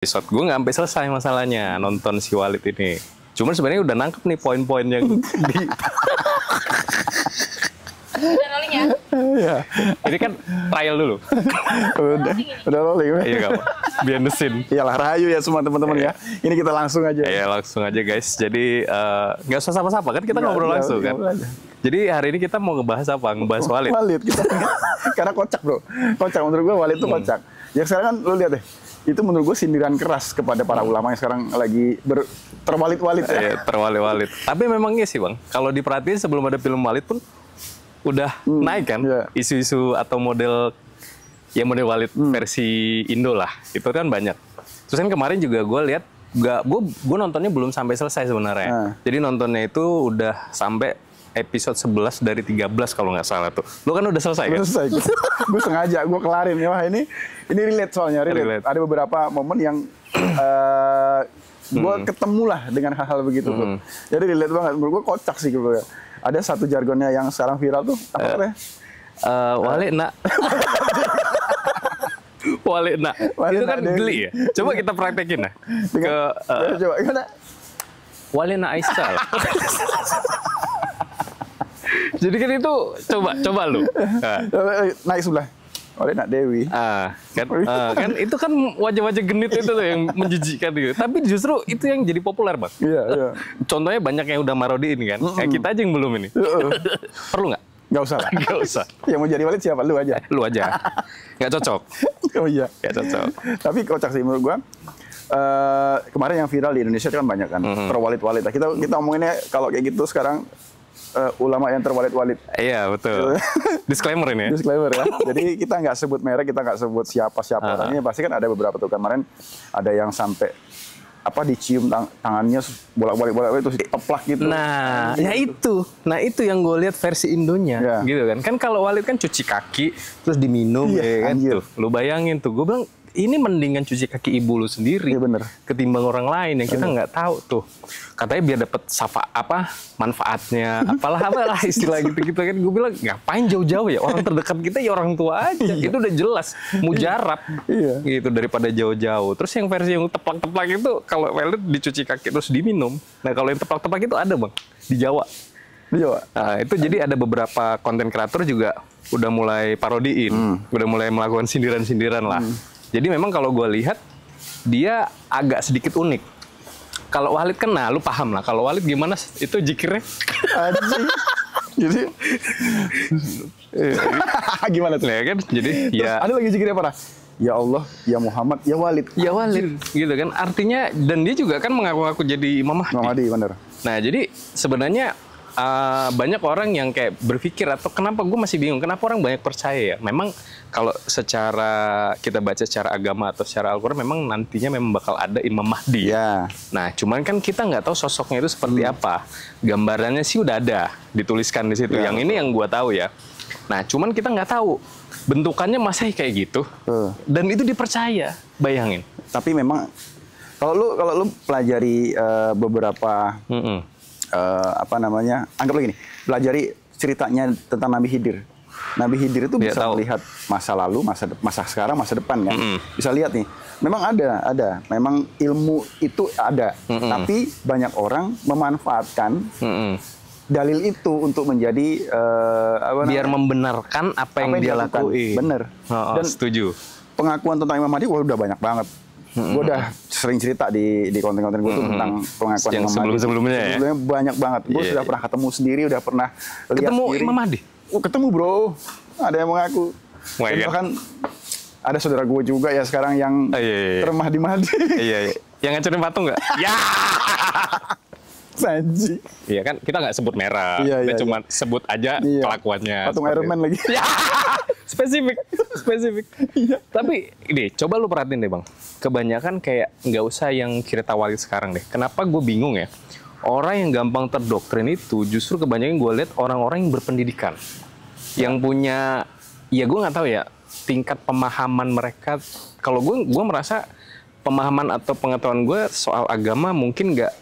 episode. Gue nggak sampai selesai masalahnya nonton si Walid ini. Cuman sebenarnya udah nangkep nih poin-poin yang di. Udah rolling ya? Iya. Ini kan trial dulu. Udah rolling. Iya gak apa. Behind the scene. Iyalah rahayu ya semua teman-teman ya. Ini kita langsung aja. Iya langsung aja guys. Jadi nggak usah sapa-sapa kan kita ngobrol langsung kan. Jadi hari ini kita mau ngebahas apa? Ngebahas Walid. Walid kita karena kocak bro. Kocak menurut gue Walid itu kocak. Ya sekarang kan lu lihat deh. Itu menurut gue sindiran keras kepada para ulama yang sekarang lagi terwalid-walid ya. Iya, terwalid-walid. Tapi memangnya sih bang, kalau diperhatiin sebelum ada film Walid pun udah naik kan isu-isu atau model Walid versi Indo lah. Itu kan banyak. Terus kan kemarin juga gue lihat, gue nontonnya belum sampai selesai sebenarnya. Jadi nontonnya itu udah sampai episode 11 dari 13 kalau nggak salah tuh. Lu kan udah selesai kan? Selesai. Gue sengaja, gue kelarin ya. Wah ini relate soalnya, relate. Ada beberapa momen yang gue ketemu lah dengan hal-hal begitu tuh. Jadi relate banget. Menurut gue kocak sih gitu ya. Ada satu jargonnya yang sekarang viral tuh, apa katanya? Walid nak. Walid nak. Itu kan geli ya. Coba kita praktekin lah. Coba gimana? Walid nak Aisyah. Jadi kan itu coba lu. Naik sebelah. Oleh nak Dewi. Kan itu kan wajah-wajah genit itu tuh yang menjijikkan gitu. Tapi justru itu yang jadi populer, Bang. Iya. Contohnya banyak yang udah marodiin kan. Kayak kita aja yang belum ini. Perlu nggak? Nggak usah lah. Nggak usah. Yang mau jadi Walid siapa? Lu aja. Lu aja. Nggak cocok. Oh iya. Nggak cocok. Tapi kocak sih menurut gua. Kemarin yang viral di Indonesia kan banyak kan. Terwalid-walid. Kita ngomonginnya kalau kayak gitu sekarang ulama yang terwalid-walid. Iya betul. Disclaimer ini ya. Disclaimer ya. Jadi kita nggak sebut merek, kita nggak sebut siapa orangnya. Pasti kan ada beberapa tuh kemarin ada yang sampai dicium tangannya bolak-balik terus diteplak gitu. Nah itu yang gue lihat versi Indonya, gitu kan. Kan kalau Walid kan cuci kaki terus diminum, ya kan. Tuh, lu bayangin tuh, gue bilang ini mendingan cuci kaki ibu lu sendiri, ketimbang orang lain yang kita nggak tahu tuh. Katanya biar dapat manfaatnya, apalah istilah gitu kan. Gue bilang ngapain jauh-jauh ya, orang terdekat kita ya orang tua aja. Itu udah jelas mujarab, gitu daripada jauh-jauh. Terus yang versi yang teplak-teplak itu kalau Walid dicuci kaki terus diminum. Nah kalau yang teplak-teplak itu ada bang di Jawa. Nah, itu jadi ada beberapa konten kreator juga udah mulai parodiin, udah mulai melakukan sindiran-sindiran lah. Jadi memang kalau gue lihat dia agak sedikit unik. Kalau Walid kan, nah lu paham lah. Kalau Walid gimana itu jikirnya? Jadi gimana tuh ya kan? Jadi ya ada lagi jikirnya apa? Ya Allah, ya Muhammad, ya Walid. Ya Walid, gitu kan? Artinya dan dia juga kan mengaku-ngaku jadi Imam Mahdi. Imam Mahdi, benar. Nah jadi sebenarnya banyak orang yang kayak berpikir atau kenapa gue masih bingung kenapa orang banyak percaya ya. Memang kalau secara kita baca secara agama atau secara Al-Quran memang nantinya memang bakal ada Imam Mahdi. Nah cuman kan kita nggak tahu sosoknya itu seperti apa. Gambarannya sih udah ada dituliskan di situ. Yang ini yang gue tahu ya. Nah cuman kita nggak tahu bentukannya masih kayak gitu. Dan itu dipercaya. Bayangin. Tapi memang kalau lu pelajari beberapa anggaplah gini, pelajari ceritanya tentang Nabi Khidir. Nabi Khidir itu bisa melihat masa lalu, masa sekarang, masa depan kan. Bisa lihat nih. Memang ada. Memang ilmu itu ada. Tapi banyak orang memanfaatkan dalil itu untuk menjadi biar membenarkan apa yang dia lakuin. Bener. Dan setuju. Pengakuan tentang Imam Mahdi udah banyak banget. Gue udah sering cerita di konten-konten gue tuh tentang pengakuan yang Imam Mahdi. Sebelumnya banyak banget. Gue sudah pernah ketemu sendiri, udah pernah lihat sendiri. Imam Mahdi? Ketemu bro. Ada yang mengaku. Bahkan ada saudara gue juga ya sekarang yang termahdi-mahdi. Yang ngancurin patung nggak? Ya. Sanji. Iya kan kita nggak sebut merah. Kita cuma sebut aja kelakuannya. Patung Iron Man lagi. Spesifik. Tapi ini coba lu perhatiin deh bang. Kebanyakan kayak nggak usah yang cerita Walid sekarang deh. Kenapa gue bingung ya? Orang yang gampang terdoktrin itu justru kebanyakan gue lihat orang-orang yang berpendidikan, yang punya, ya gue nggak tahu ya tingkat pemahaman mereka. Kalau gue merasa pemahaman atau pengetahuan gue soal agama mungkin nggak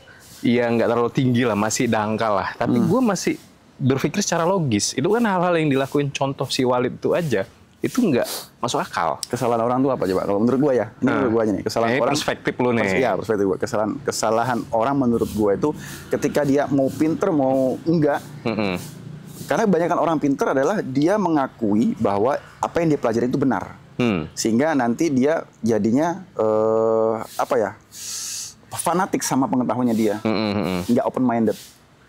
terlalu tinggi lah, masih dangkal lah. Tapi gue masih berpikir secara logis. Itu kan hal-hal yang dilakuin contoh si Walid itu aja. itu nggak masuk akal. Kesalahan orang tuh apa coba? Kalau menurut gua ya, ini menurut gua aja nih, kesalahan orang. Perspektif lu nih. Iya, perspektif gua. Kesalahan orang menurut gua itu ketika dia mau pinter mau enggak. Karena kebanyakan orang pinter adalah dia mengakui bahwa apa yang dia pelajari itu benar. Sehingga nanti dia jadinya fanatik sama pengetahuannya dia. Nggak open minded.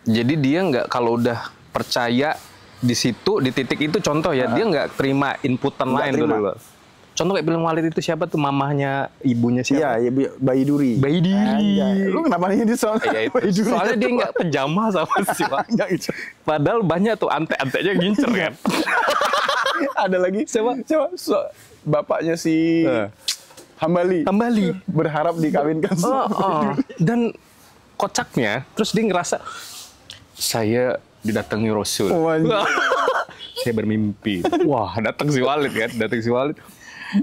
Jadi dia nggak, kalau udah percaya di situ, di titik itu, contoh ya, dia nggak terima inputan lain dulu. Contoh kayak bilang Walid itu siapa tuh, mamahnya ibunya siapa? Iya, Bayi Duri. Bayi Duri. Lu kenapa nanya dia soalnya? Bayi Duri. Soalnya dia nggak penjamah sama si Walid. Padahal banyak tuh ante-antenya ngincer kan. Ada lagi siapa? Bapaknya si Hambali. Berharap dikawinkan sama Dan kocaknya, terus dia ngerasa saya didatangi Rasul. Saya bermimpi. Wah, datang si Walid kan,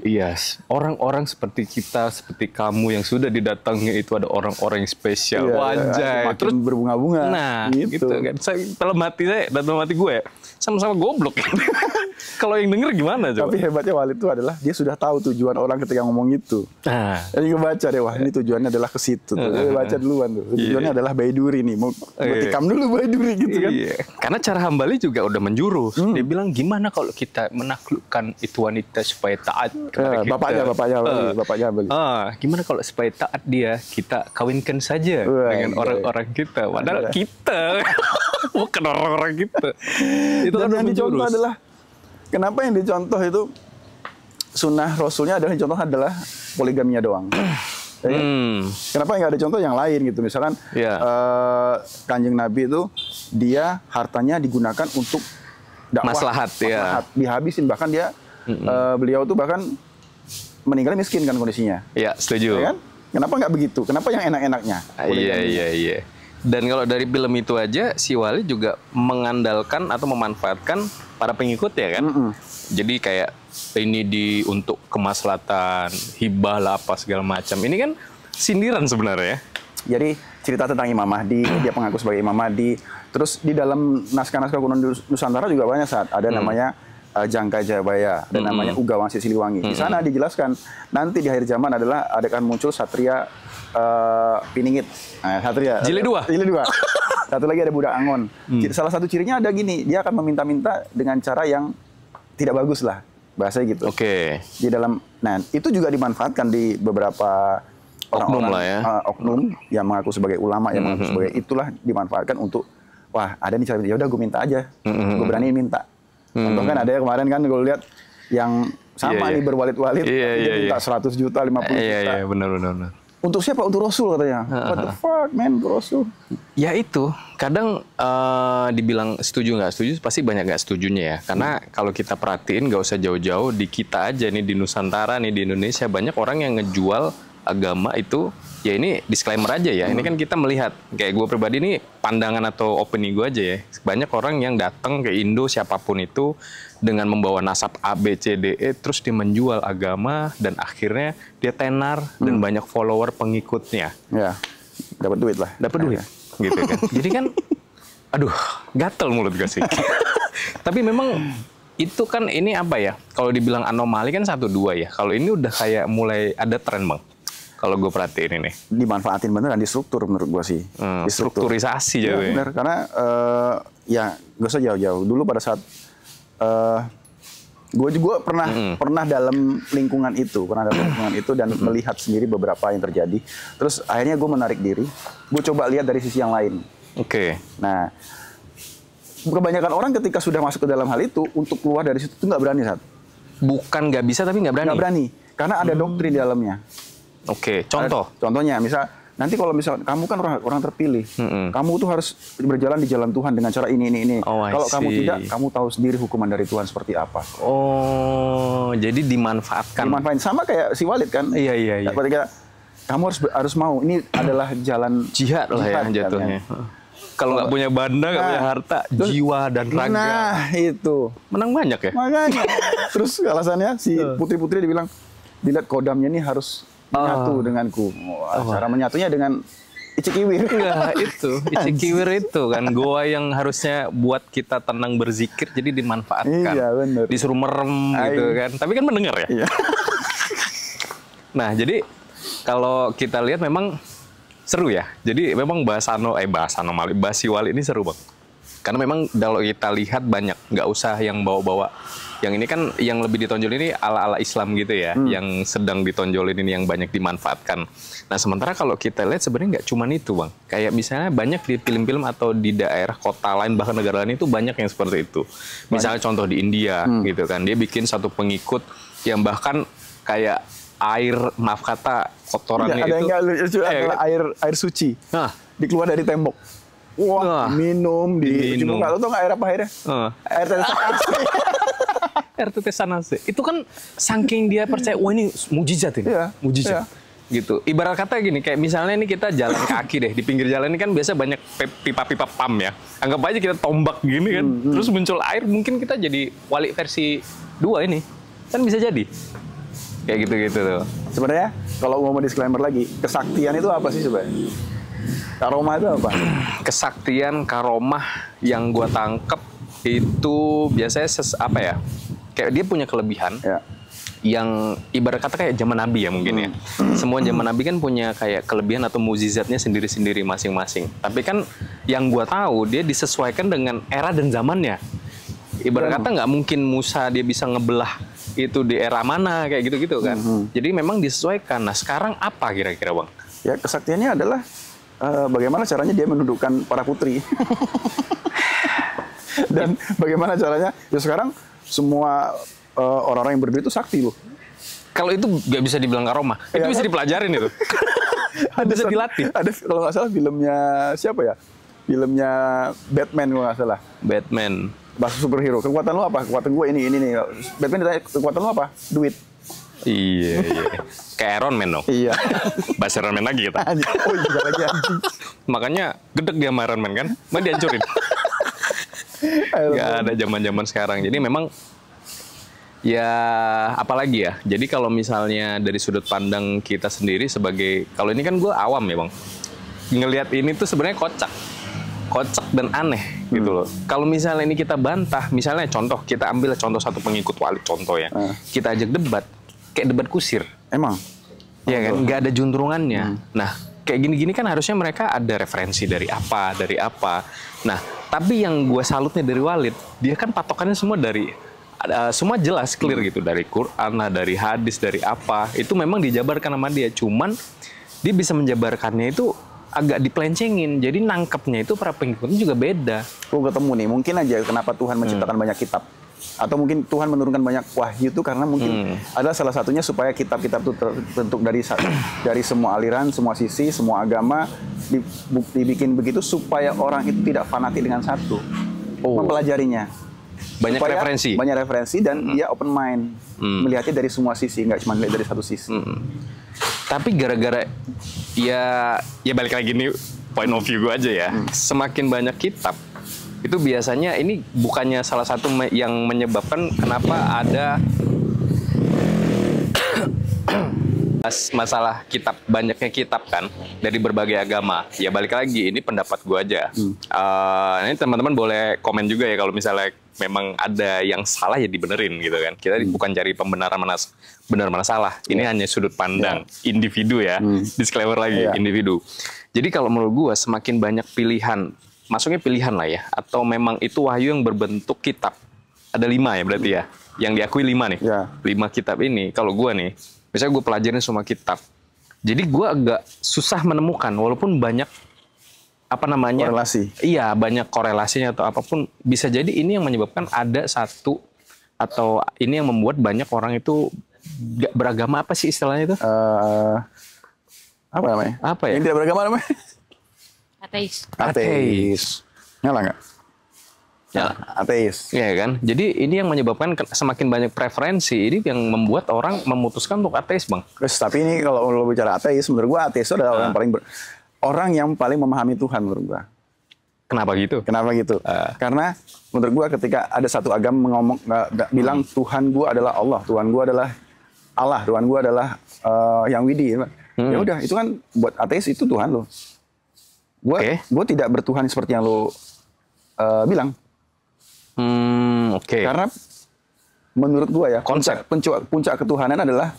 Iya, orang-orang seperti kita, seperti kamu yang sudah didatangi itu ada orang-orang yang spesial. Wajah. Terus berbunga-bunga. Nah, gitu kan. Dalam hati gue, sama-sama goblok. Kalau yang denger gimana coba? Tapi hebatnya Walid itu adalah dia sudah tahu tujuan orang ketika ngomong itu. Jadi ngebaca deh, wah ini tujuannya adalah ke situ. Dia baca duluan tuh. Tujuannya adalah Bayi Duri nih, mau tikam dulu Bayi Duri gitu kan. Karena cara Hambali juga udah menjurus. Dia bilang gimana kalau kita menaklukkan itu wanita supaya taat kepada kita. Bapaknya Hambali. Gimana kalau supaya taat dia, kita kawinkan saja dengan orang-orang kita. Padahal kita bukan orang-orang kita. Itu dan yang dicontoh adalah, kenapa yang dicontoh itu sunnah Rasulnya adalah yang dicontoh adalah poligaminya doang. Kenapa nggak ada contoh yang lain gitu? Misalkan Kanjeng Nabi itu dia hartanya digunakan untuk dakwah, maslahat. Dihabisin, bahkan dia beliau tuh bahkan meninggal miskin kan kondisinya. Iya, setuju. Ya kan? Kenapa nggak begitu? Kenapa yang enak-enaknya? Iya. Dan kalau dari film itu aja, si Walid juga mengandalkan atau memanfaatkan para pengikut ya kan. Jadi kayak ini untuk kemaslahatan, hibah lah apa segala macam. Ini kan sindiran sebenarnya. Jadi cerita tentang Imam Mahdi, dia mengaku sebagai Imam Mahdi. Terus di dalam naskah-naskah kuno Nusantara juga banyak ada namanya Jangka Jayabaya, ada namanya Uga Wangsit Siliwangi. Di sana dijelaskan nanti di akhir zaman akan muncul satria Piningit. Satria. Jilid 2. Satu lagi ada Budak Angon. Salah satu cirinya ada gini, dia akan meminta-minta dengan cara yang tidak bagus lah, bahasanya gitu. Di dalam, nah itu juga dimanfaatkan di beberapa orang-orang oknum yang mengaku sebagai ulama, yang mengaku sebagai itulah, dimanfaatkan untuk, wah ada nih cara, ya udah gue minta aja, gue berani minta. Contoh kan ada kemarin kan gue lihat yang sama nih berwalid-walid, dia minta 100 juta, 50 juta. Iya, benar. Untuk siapa? Untuk Rasul katanya. What the fuck, man, untuk Rasul. Ya itu, kadang dibilang setuju nggak setuju, pasti banyak nggak setujunya ya. Karena kalau kita perhatiin, nggak usah jauh-jauh, di kita aja nih, di Nusantara nih, di Indonesia, banyak orang yang ngejual agama itu, ya ini disclaimer aja ya. Ini kan kita melihat, kayak gue pribadi ini pandangan atau opini gue aja ya. Banyak orang yang datang ke Indo, siapapun itu, dengan membawa nasab A, B, C, D, E, terus dia menjual agama, dan akhirnya dia tenar, dan banyak follower pengikutnya. Ya, dapat duit lah. Dapat duit, gitu kan. Jadi kan, aduh, gatel mulut gue sih. Tapi memang, itu kan ini apa ya, kalau dibilang anomali kan 1-2 ya. Kalau ini udah kayak mulai ada tren bang. Kalau gue perhatiin ini. Dimanfaatin beneran, di struktur menurut gue sih. Strukturisasi ya. Bener, karena ya gak usah jauh-jauh. Dulu pada saat gue juga pernah dalam lingkungan itu, dan melihat sendiri beberapa yang terjadi. Terus akhirnya gue menarik diri, gue coba lihat dari sisi yang lain. Nah, kebanyakan orang ketika sudah masuk ke dalam hal itu, untuk keluar dari situ tuh nggak berani, Sat. Bukan nggak bisa, tapi nggak berani. Nggak berani, karena ada doktrin di dalamnya. Contohnya, misal nanti kalau misal kamu kan orang terpilih, kamu tuh harus berjalan di jalan Tuhan dengan cara ini. Kalau kamu tidak, kamu tahu sendiri hukuman dari Tuhan seperti apa. Jadi dimanfaatkan. Sama kayak si Walid kan. Iya. Ketika kamu harus mau, ini adalah jalan jihad lah ya jatuhnya. Kalau nggak punya banda, nggak punya harta, jiwa dan raga. Nah, itu. Menang banyak ya? Makanya. Terus alasannya si putri-putri dibilang, dilihat kodamnya ini harus menyatu denganku. Cara menyatunya dengan Icikiwir. Enggak, itu. Icikiwir itu kan goa yang harusnya buat kita tenang berzikir jadi dimanfaatkan. Iya, bener. Disuruh merem gitu kan. Tapi kan mendengar ya. Iya. Nah, jadi kalau kita lihat memang seru ya. Jadi memang bahasa anomali, Basi Wali ini seru Bang. Karena memang kalau kita lihat banyak, nggak usah yang bawa-bawa. Yang ini kan yang lebih ditonjol ini ala-ala Islam gitu ya, yang sedang ditonjolin ini yang banyak dimanfaatkan. Nah sementara kalau kita lihat sebenarnya nggak cuma itu Bang. Kayak misalnya banyak di film-film atau di daerah kota lain bahkan negara lain itu banyak yang seperti itu. Misalnya contoh di India gitu kan, dia bikin satu pengikut yang bahkan kayak air, maaf kata kotorannya ada itu. Ada yang lucu adalah air suci. Nah, dikeluar dari tembok. Wah, minum. Cuma nggak tahu nggak air apa airnya? Air tetes Sanase. Air tetes Sanase. Itu kan saking dia percaya, wah ini mujizat ini. Iya, mujizat. Iya. Gitu. Ibarat kata gini, kayak misalnya ini kita jalan kaki deh. Di pinggir jalan ini kan biasa banyak pipa-pipa pam ya. Anggap aja kita tombak gini kan. Terus muncul air, mungkin kita jadi wali versi 2 ini. Kan bisa jadi. Kayak gitu-gitu tuh. Sebenarnya kalau mau disclaimer lagi, kesaktian itu apa sih sebenarnya? Karomah itu apa? Kesaktian karomah yang gua tangkep itu biasanya apa ya? Kayak dia punya kelebihan yang ibarat kata kayak zaman Nabi ya mungkin ya. Semua zaman Nabi kan punya kayak kelebihan atau mukjizatnya sendiri-sendiri masing-masing. Tapi kan yang gua tahu dia disesuaikan dengan era dan zamannya. Ibarat kata nggak mungkin Musa dia bisa ngebelah itu di era mana kayak gitu-gitu kan. Jadi memang disesuaikan. Nah sekarang apa kira-kira Bang? Ya kesaktiannya adalah bagaimana caranya dia menundukkan para putri. Dan bagaimana caranya, ya sekarang semua orang-orang yang berduit itu sakti loh. Kalau itu nggak bisa dibilang karomah, itu bisa dipelajarin itu. Bisa dilatih. Ada kalau nggak salah filmnya siapa ya? Filmnya Batman kalau nggak salah. Batman. Bahasa superhero. Kekuatan lu apa? Kekuatan gue ini nih. Batman ditanya, kekuatan lu apa? Duit. Iya. Kayak Iron Man dong. Iya. Bahas Iron Man lagi kita. Oh iya lagi anjing. Makanya gedek dia sama Iron Man kan. Mau dihancurin. Gak ada zaman-zaman sekarang. Jadi memang ya apalagi ya. Jadi kalau misalnya dari sudut pandang kita sendiri sebagai, kalau ini kan gue awam ya Bang. Ngelihat ini tuh sebenarnya kocak dan aneh gitu loh. Kalau misalnya ini kita bantah, misalnya contoh, kita ambil contoh satu pengikut Wali contoh ya. Kita ajak debat, kayak debat kusir. Emang? Iya kan, nggak ada juntrungannya. Nah, kayak gini-gini kan harusnya mereka ada referensi dari apa. Nah, tapi yang gue salutnya dari Walid, dia kan patokannya semua dari, semua jelas, clear gitu. Dari Quran lah, dari hadis, dari apa. Itu memang dijabarkan sama dia. Cuman, dia bisa menjabarkannya itu agak dipelencengin. Jadi nangkepnya itu para pengikutnya juga beda. Gue ketemu nih, mungkin aja kenapa Tuhan menciptakan banyak kitab. Atau mungkin Tuhan menurunkan banyak wahyu itu karena mungkin adalah salah satunya supaya kitab-kitab itu terbentuk dari semua aliran, semua sisi, semua agama dibikin begitu supaya orang itu tidak fanatik dengan satu. Mempelajarinya. Banyak supaya referensi. Banyak referensi dan dia open mind. Melihatnya dari semua sisi, nggak cuma melihat dari satu sisi. Tapi gara-gara ya balik lagi nih point of view gue aja ya. Semakin banyak kitab, itu biasanya ini bukannya salah satu yang menyebabkan kenapa ada masalah kitab, banyaknya kitab kan dari berbagai agama. Ya balik lagi, ini pendapat gue aja. Ini teman-teman boleh komen juga ya kalau misalnya memang ada yang salah ya dibenerin gitu kan. Kita bukan cari pembenaran benar mana salah. Ini hanya sudut pandang individu ya. Disclaimer lagi, individu. Jadi kalau menurut gue semakin banyak pilihan, masuknya pilihan lah ya, atau memang itu wahyu yang berbentuk kitab. Ada 5 ya berarti ya. Yang diakui 5 nih. 5 kitab ini kalau gue nih, misalnya gue pelajarin semua kitab. Jadi gue agak susah menemukan walaupun banyak korelasi. Iya, banyak korelasinya atau apapun, bisa jadi ini yang menyebabkan ada satu atau ini yang membuat banyak orang itu gak beragama, apa sih istilahnya itu? Apa namanya? Apa ya? Yang tidak beragama namanya? Ateis. Nyala nggak? Ya, ateis. Iya kan? Jadi ini yang menyebabkan semakin banyak preferensi, ini yang membuat orang memutuskan untuk ateis, Bang. Terus tapi ini kalau lo bicara ateis, menurut gua ateis itu adalah orang yang paling memahami Tuhan menurut gua. Kenapa gitu? Karena menurut gua ketika ada satu agama ngomong bilang Tuhan gua adalah Allah, Tuhan gua adalah Tuhan gua adalah yang widi. Ya udah, itu kan buat ateis itu Tuhan lo. Gue tidak bertuhan seperti yang lo bilang. Karena menurut gue ya, puncak ketuhanan adalah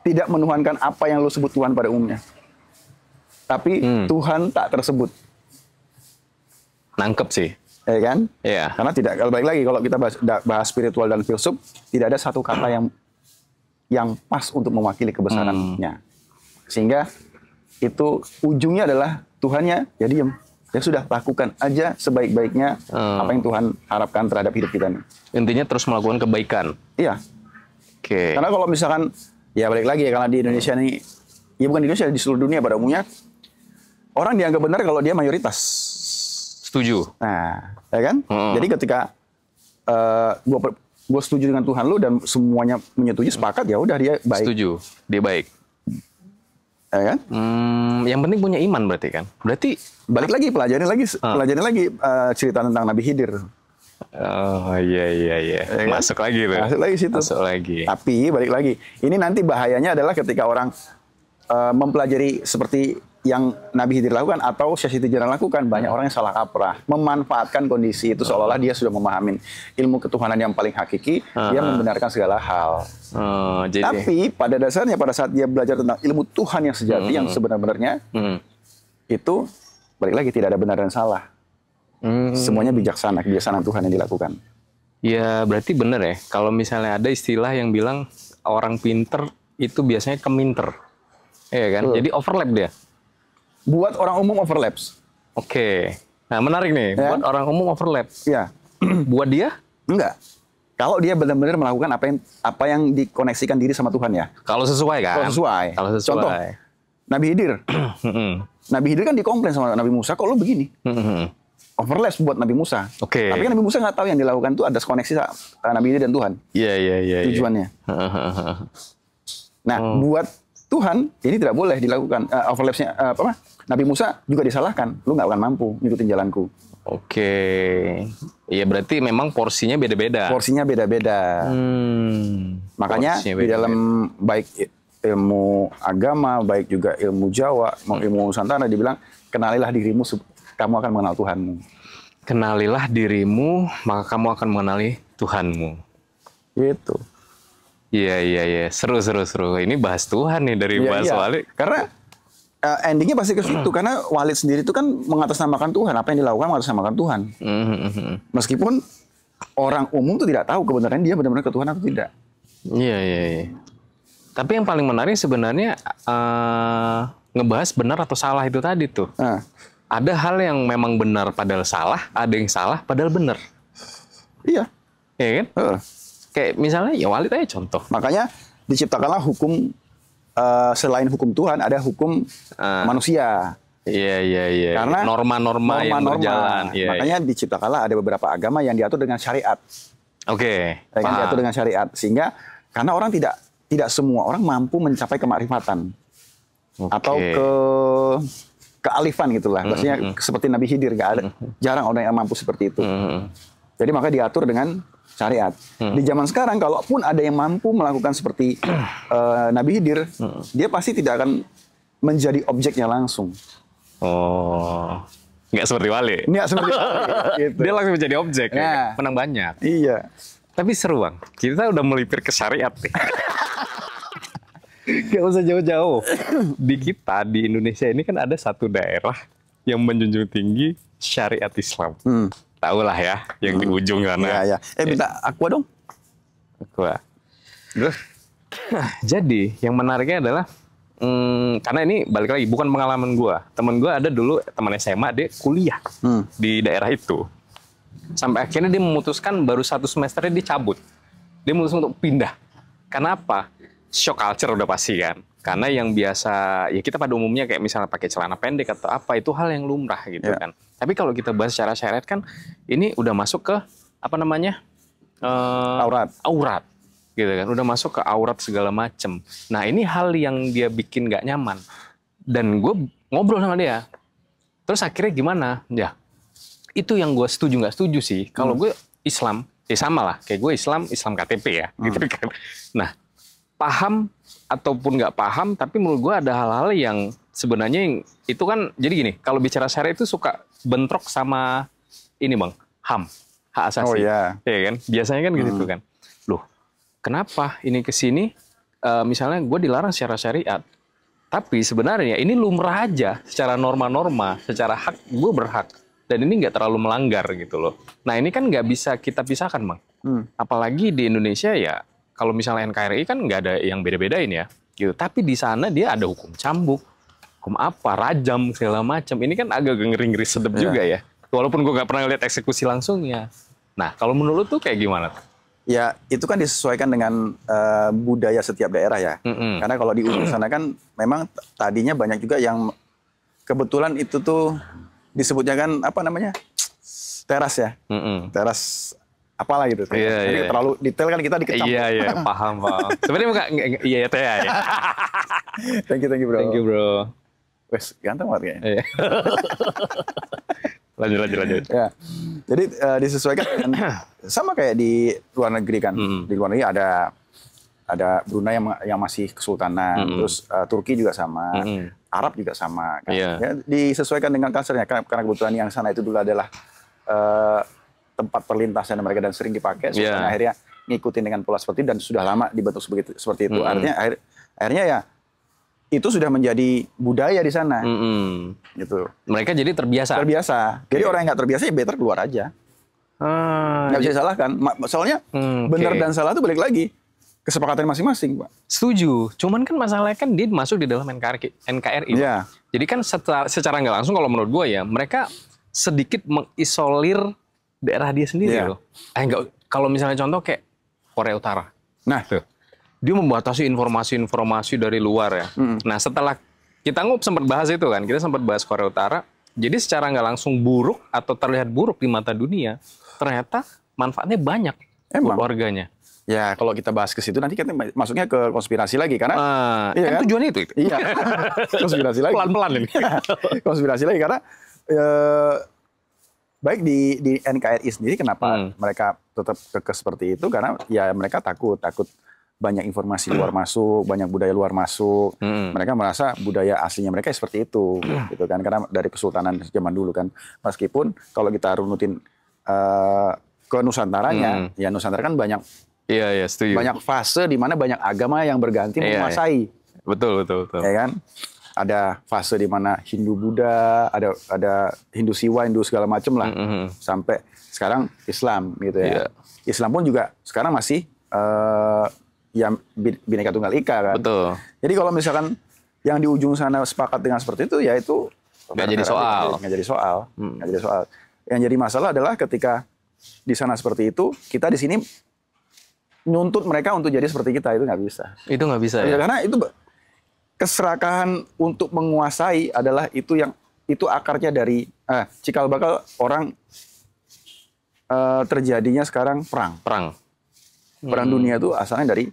tidak menuhankan apa yang lo sebut Tuhan pada umumnya. Tapi Tuhan tak tersebut. Nangkep sih. Ya kan? Iya. Karena tidak, kalau balik lagi, kalau kita bahas spiritual dan filsuf, tidak ada satu kata yang pas untuk mewakili kebesarannya. Sehingga itu ujungnya adalah Tuhannya ya diem. Ya sudah, lakukan aja sebaik-baiknya apa yang Tuhan harapkan terhadap hidup kita nih. Intinya terus melakukan kebaikan. Iya. Karena kalau misalkan, ya balik lagi ya, karena di Indonesia nih, ya bukan di Indonesia, di seluruh dunia pada umumnya, orang dianggap benar kalau dia mayoritas. Setuju. Nah, ya kan? Jadi ketika gue setuju dengan Tuhan lu dan semuanya menyetujui, sepakat, ya udah dia baik. Setuju, dia baik. Ya kan? Yang penting punya iman berarti kan? Berarti balik lagi, pelajarin lagi cerita tentang Nabi Khidir. Oh iya. Ya, masuk lagi tuh. Masuk lagi situ. Masuk lagi. Tapi balik lagi, ini nanti bahayanya adalah ketika orang mempelajari seperti yang Nabi Khidir lakukan atau Syekh Siti Jenar lakukan, banyak orang yang salah kaprah, memanfaatkan kondisi itu seolah-olah dia sudah memahami ilmu ketuhanan yang paling hakiki, dia membenarkan segala hal. Tapi pada dasarnya pada saat dia belajar tentang ilmu Tuhan yang sejati, yang sebenar-benarnya, itu balik lagi tidak ada benar dan salah. Semuanya bijaksana, kebijaksanaan Tuhan yang dilakukan. Ya berarti benar ya, kalau misalnya ada istilah yang bilang orang pinter itu biasanya keminter. Iya kan? Jadi overlap dia. Buat orang umum overlaps. Oke. Nah menarik nih, ya? Buat orang umum overlap. Iya. Buat dia? Enggak. Kalau dia benar-benar melakukan apa yang dikoneksikan diri sama Tuhan ya. Kalau sesuai kan? Kalau sesuai. Contoh, Nabi Khidir. Nabi Khidir kan dikomplain sama Nabi Musa, kok lu begini? Overlaps buat Nabi Musa. Tapi kan Nabi Musa nggak tahu yang dilakukan itu ada koneksi Nabi Khidir dan Tuhan. Iya. Tujuannya. Nah, buat Tuhan ini tidak boleh dilakukan. Overlapsnya Nabi Musa juga disalahkan. Lu nggak akan mampu ngikutin jalanku. Iya berarti memang porsinya beda-beda. Porsinya beda-beda. Makanya di dalam baik ilmu agama, baik juga ilmu Jawa, ilmu Nusantara dibilang, kenalilah dirimu, kamu akan mengenal Tuhanmu. Kenalilah dirimu, maka kamu akan mengenali Tuhanmu. Gitu. Iya. Seru. Ini bahas Tuhan nih dari bahas Walid. Karena endingnya pasti ke situ. Karena Walid sendiri itu kan mengatasnamakan Tuhan. Apa yang dilakukan mengatasnamakan Tuhan. Meskipun orang umum tuh tidak tahu kebenaran dia benar-benar ke Tuhan atau tidak. Iya. Tapi yang paling menarik sebenarnya ngebahas benar atau salah itu tadi tuh. Ada hal yang memang benar padahal salah, ada yang salah padahal benar. Iya. Iya kan? Kayak misalnya ya Walid aja contoh. Makanya diciptakanlah hukum selain hukum Tuhan, ada hukum manusia. Iya. Karena norma-norma yang berjalan. Makanya diciptakanlah ada beberapa agama yang diatur dengan syariat. Yang diatur dengan syariat. Sehingga karena orang tidak semua orang mampu mencapai kemarifatan. Atau kealifan gitulah. Maksudnya seperti Nabi Khidir, jarang orang yang mampu seperti itu. Jadi maka diatur dengan syariat. Di zaman sekarang, kalaupun ada yang mampu melakukan seperti Nabi Khidir, dia pasti tidak akan menjadi objeknya langsung. Nggak seperti Walid. Nggak seperti Walid. Gitu. Dia langsung menjadi objek, ya. Menang banyak. Iya. Tapi seru Bang, kita udah melipir ke syariat nih. Gak usah jauh-jauh. Di kita, di Indonesia ini kan ada satu daerah yang menjunjung tinggi syariat Islam. Tahu lah ya, yang di ujung sana. Iya. Minta aqua dong. Aqua. Terus? Jadi, yang menariknya adalah, karena ini balik lagi, bukan pengalaman gue. Temen gue ada dulu, teman SMA, dia kuliah di daerah itu. Sampai akhirnya dia memutuskan baru 1 semesternya dia cabut. Dia memutuskan untuk pindah. Karena apa? Shock culture udah pasti kan. Karena yang biasa, ya kita pada umumnya kayak misalnya pakai celana pendek atau apa, itu hal yang lumrah gitu kan. Tapi kalau kita bahas secara syariat kan, ini udah masuk ke, apa namanya? Aurat. Gitu kan, udah masuk ke aurat segala macem. Nah ini hal yang dia bikin gak nyaman. Dan gue ngobrol sama dia. Terus akhirnya gimana? Ya, itu yang gue setuju gak setuju sih. Kalau gue Islam, ya sama lah. Kayak gue Islam KTP ya. Gitu kan. Nah, paham ataupun nggak paham, tapi menurut gue ada hal-hal yang sebenarnya itu kan jadi gini, kalau bicara syariat itu suka bentrok sama ini Bang, HAM, hak asasi. Oh iya. Iya kan? Biasanya kan gitu kan. Loh, kenapa ini ke sini misalnya gue dilarang secara syariat, tapi sebenarnya ini lumrah aja secara norma-norma, secara hak gue berhak. Dan ini nggak terlalu melanggar gitu loh. Nah ini kan nggak bisa kita pisahkan Bang. Apalagi di Indonesia ya, kalau misalnya NKRI kan nggak ada yang beda-bedain ya. Gitu. Tapi di sana dia ada hukum cambuk, hukum apa, rajam, segala macam. Ini kan agak ngeri-ngeri sedep juga ya. Walaupun gue nggak pernah lihat eksekusi langsung ya. Nah kalau menurut tuh kayak gimana? Ya itu kan disesuaikan dengan budaya setiap daerah ya. Karena kalau di ujung sana kan memang tadinya banyak juga yang kebetulan itu tuh disebutnya kan apa namanya teras ya, teras apalah gitu. Jadi terlalu detail kan kita dikecam. Iya paham. Sebenarnya enggak iya ya. Thank you bro. Thank you bro. Wes ganteng banget kayaknya. Iya. lanjut. Ya. Jadi disesuaikan dengan, sama kayak di luar negeri kan. Di luar negeri ada Brunei yang masih kesultanan, terus Turki juga sama. Arab juga sama, kan? Ya, disesuaikan dengan culture-nya karena kebetulan yang sana itu dulu adalah tempat perlintasan mereka dan sering dipakai, akhirnya ngikutin dengan pola seperti itu dan sudah lama dibentuk seperti itu. Artinya akhirnya ya itu sudah menjadi budaya di sana, gitu. Mereka jadi terbiasa. Jadi orang yang nggak terbiasa ya better keluar aja. Nggak bisa disalahkan. Soalnya benar dan salah itu balik lagi kesepakatan masing-masing, Pak. Setuju. Cuman kan masalahnya kan dia masuk di dalam NKRI. Yeah. Jadi kan secara nggak langsung kalau menurut gue ya, mereka sedikit mengisolir daerah dia sendiri loh. Kalau misalnya contoh kayak Korea Utara. Nah, tuh. Dia membatasi informasi-informasi dari luar ya. Nah, setelah kita sempat bahas itu kan, kita sempat bahas Korea Utara. Jadi secara nggak langsung buruk atau terlihat buruk di mata dunia, ternyata manfaatnya banyak buat warganya. Ya, kalau kita bahas ke situ nanti kita masuknya ke konspirasi lagi karena iya kan tujuannya itu. Iya. Konspirasi lagi. Pelan-pelan ini. Konspirasi lagi karena baik di NKRI sendiri kenapa mereka tetap kekeh seperti itu karena ya mereka takut banyak informasi luar masuk, banyak budaya luar masuk. Mereka merasa budaya aslinya mereka seperti itu gitu kan karena dari kesultanan zaman dulu kan. Meskipun kalau kita runutin ke Nusantaranya, ya Nusantara kan banyak Iya, setuju. Banyak fase di mana banyak agama yang berganti menguasai. Betul. Ya kan? Ada fase di mana Hindu Buddha, ada Hindu Siwa, Hindu segala macam lah. Sampai sekarang Islam gitu ya. Islam pun juga sekarang masih yang Bhinneka Tunggal Ika kan. Betul. Jadi kalau misalkan yang di ujung sana sepakat dengan seperti itu ya itu nggak jadi soal. Nggak jadi soal. Yang jadi masalah adalah ketika di sana seperti itu, kita di sini nuntut mereka untuk jadi seperti kita itu nggak bisa. Itu nggak bisa ya? Karena itu keserakahan untuk menguasai adalah itu akarnya dari cikal bakal orang terjadinya sekarang perang dunia itu asalnya dari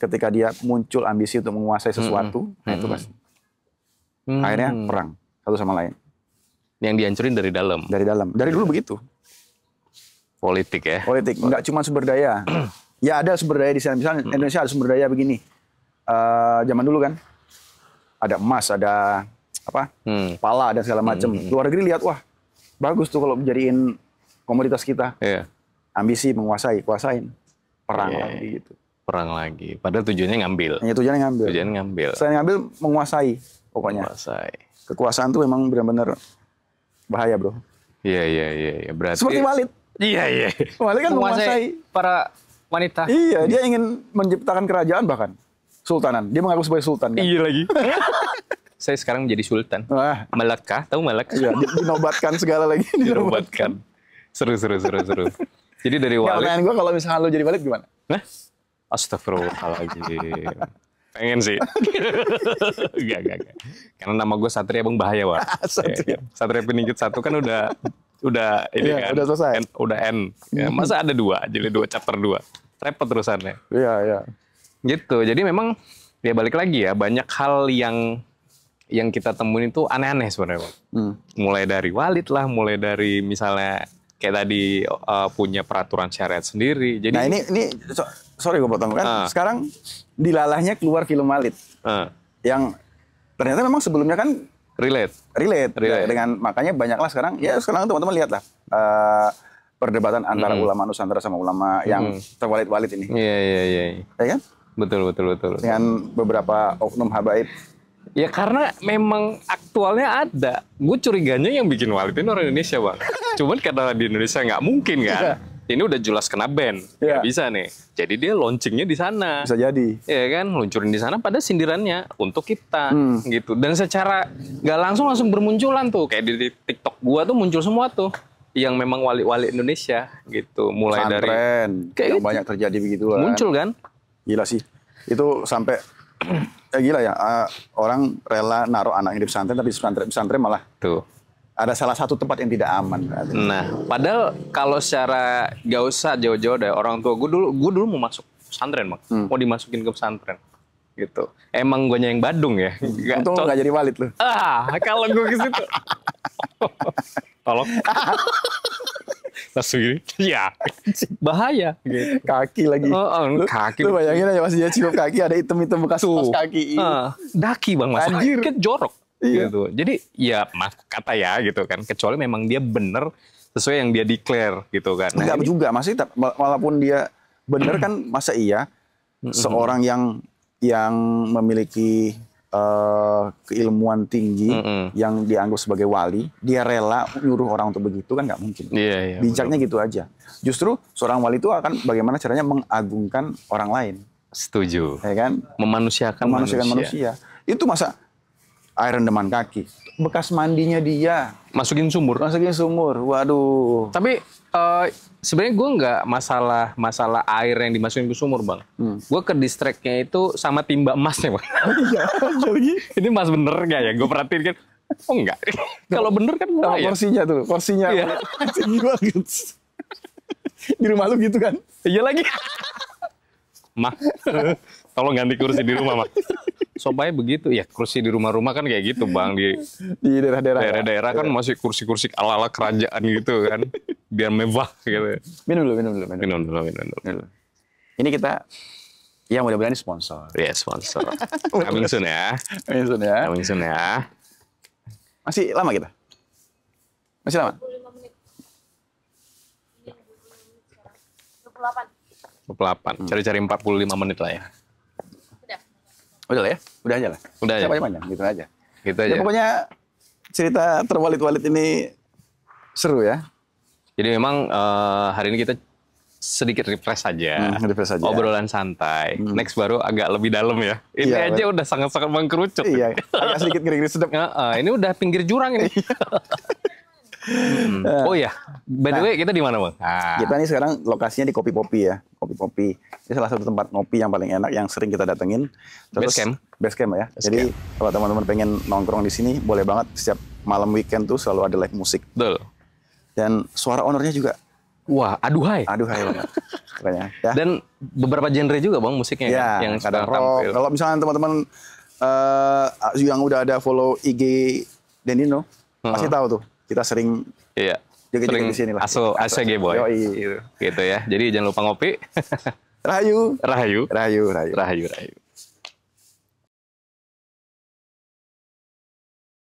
ketika dia muncul ambisi untuk menguasai sesuatu, nah itu pasti akhirnya perang satu sama lain. Yang dihancurin dari dalam. Dari dulu begitu. Politik ya. Politik, nggak cuma sumber daya. Ya ada sumber daya di sana. Misalnya Indonesia ada sumber daya begini. Zaman dulu kan ada emas, ada apa? Pala dan segala macam. Luar negeri lihat, wah bagus tuh kalau menjadiin komoditas kita. Ambisi menguasai, kuasain. Perang lagi gitu. Perang lagi. Padahal tujuannya ngambil. Tujuannya ngambil. Selain ngambil, menguasai pokoknya. Kekuasaan tuh memang benar-benar bahaya, bro. Iya. Berarti seperti Walid. Iya. Walid kan menguasai para wanita. Iya, dia ingin menciptakan kerajaan bahkan. Sultanan. Dia mengaku sebagai sultan kan. Iya lagi. Saya sekarang menjadi sultan. Malaka, tahu Malaka? Iya, dinobatkan segala lagi. Dinobatkan. Seru. Jadi dari Walid. Pertanyaan gue kalau misalnya lo jadi Walid gimana? Astagfirullahaladzim. Pengen sih. Enggak. Karena nama gue Satria, Bang, bahaya, Wak. Satria Peningkit 1 kan udah ini kan. Udah selesai. Udah N. Ya, masa ada 2, jadi 2 chapter 2. Repot terusannya. Iya. Gitu. Jadi memang ya balik lagi ya, banyak hal yang kita temuin itu aneh-aneh sebenarnya. Mulai dari Walid lah, mulai dari misalnya kayak tadi punya peraturan syariat sendiri. Jadi nah ini sorry gue potong kan. Sekarang dilalahnya keluar film Walid. Yang Ternyata memang sebelumnya kan relate dengan, makanya banyaklah sekarang teman-teman lihatlah perdebatan antara ulama Nusantara sama ulama yang terwalit-walit ini. Iya. Ya kan? Betul. Dengan beberapa oknum habaib. Ya karena memang aktualnya ada. Gue curiganya yang bikin walid ini orang Indonesia, Bang. Cuman karena di Indonesia nggak mungkin kan. Ini udah jelas kena ban. Nggak bisa nih. Jadi dia launchingnya di sana. Bisa jadi. Iya kan, luncurin di sana pada sindirannya untuk kita gitu. Dan secara nggak langsung bermunculan tuh. Kayak di TikTok gua tuh muncul semua tuh. Yang memang wali-wali Indonesia gitu. Mulai pesantren, dari yang banyak terjadi begitu lah. Muncul kan? Gila sih. Itu sampai gila ya, orang rela naruh anaknya di pesantren, tapi pesantren malah tuh ada salah satu tempat yang tidak aman. Nah, padahal kalau secara gak usah jauh-jauh deh, orang tua gue dulu mau masuk pesantren, Bang. Mau dimasukin ke pesantren gitu. Emang gue yang Badung ya. Untung nggak jadi walid lu. Kalau gue ke situ. Tolong. Langsung gini, ya bahaya. Gitu. Kaki lagi. Kaki. Lu bayangin aja masih dia cium kaki ada item-item bekas kaki. Daki, Bang, masuk. Anjir. Kan jorok. Iya. Gitu. Jadi ya kata ya gitu kan. Kecuali memang dia bener sesuai yang dia declare gitu kan. Enggak juga, masih walaupun dia bener kan masa iya seorang yang memiliki keilmuan tinggi yang dianggap sebagai wali, dia rela nyuruh orang untuk begitu kan nggak mungkin. Iya, bijaknya betul. Gitu aja. Justru seorang wali itu akan bagaimana caranya mengagungkan orang lain. Setuju. Ya kan? Memanusiakan manusia. Itu masa air rendaman kaki, bekas mandinya dia. Masukin sumur. Waduh. Tapi sebenarnya gue nggak masalah air yang dimasukin ke sumur, Bang. Gue ke distract-nya itu sama timba emasnya, Bang. Iya, lagi. Ini emas bener nggak ya? Gue perhatiin kan. Oh enggak. Kalau bener kan sama ya. Porsinya. Iya. Di rumah lu gitu kan? Iya lagi. Mah, tolong ganti kursi di rumah, Mah. Soalnya begitu ya, kursi di rumah-rumah kan kayak gitu, Bang, di daerah-daerah kan masih kursi-kursi ala-ala kerajaan gitu kan, biar mewah gitu. Minum dulu. Ini kita ya mudah-mudahan ini sponsor. Iya, sponsor. Coming soon ya. Masih lama kita? Masih lama? 25 menit. 28. Cari-cari 45 menit lah ya. Udah lah ya? Udah aja lah. Udah aja. Panjang, gitu aja. Gitu aja. Ya, pokoknya cerita terwalit-walit ini seru ya. Jadi memang hari ini kita sedikit refresh aja. Obrolan santai. Next baru agak lebih dalam ya. Ini aja udah sangat-sangat mengkerucut. Iya, agak sedikit ngeri-ngeri sedap. Ini udah pinggir jurang ini. Oh ya, by the way kita di mana, Bang? Kita nih sekarang lokasinya di Kopi Popi ya. Kopi Popi. Ini salah satu tempat ngopi yang paling enak yang sering kita datengin. Terus Base camp ya. Jadi kalau teman-teman pengen nongkrong di sini boleh banget, setiap malam weekend tuh selalu ada live musik. Betul. Dan suara ownernya juga aduhai banget. Pokoknya, ya. Dan beberapa genre juga, Bang, musiknya ya, yang kadang rock. Kalau misalnya teman-teman yang udah ada follow IG Dendino, pasti tahu tuh. Kita sering joget-joget di sini lah. ACG boy. Gitu ya. Jadi jangan lupa ngopi. Rahayu.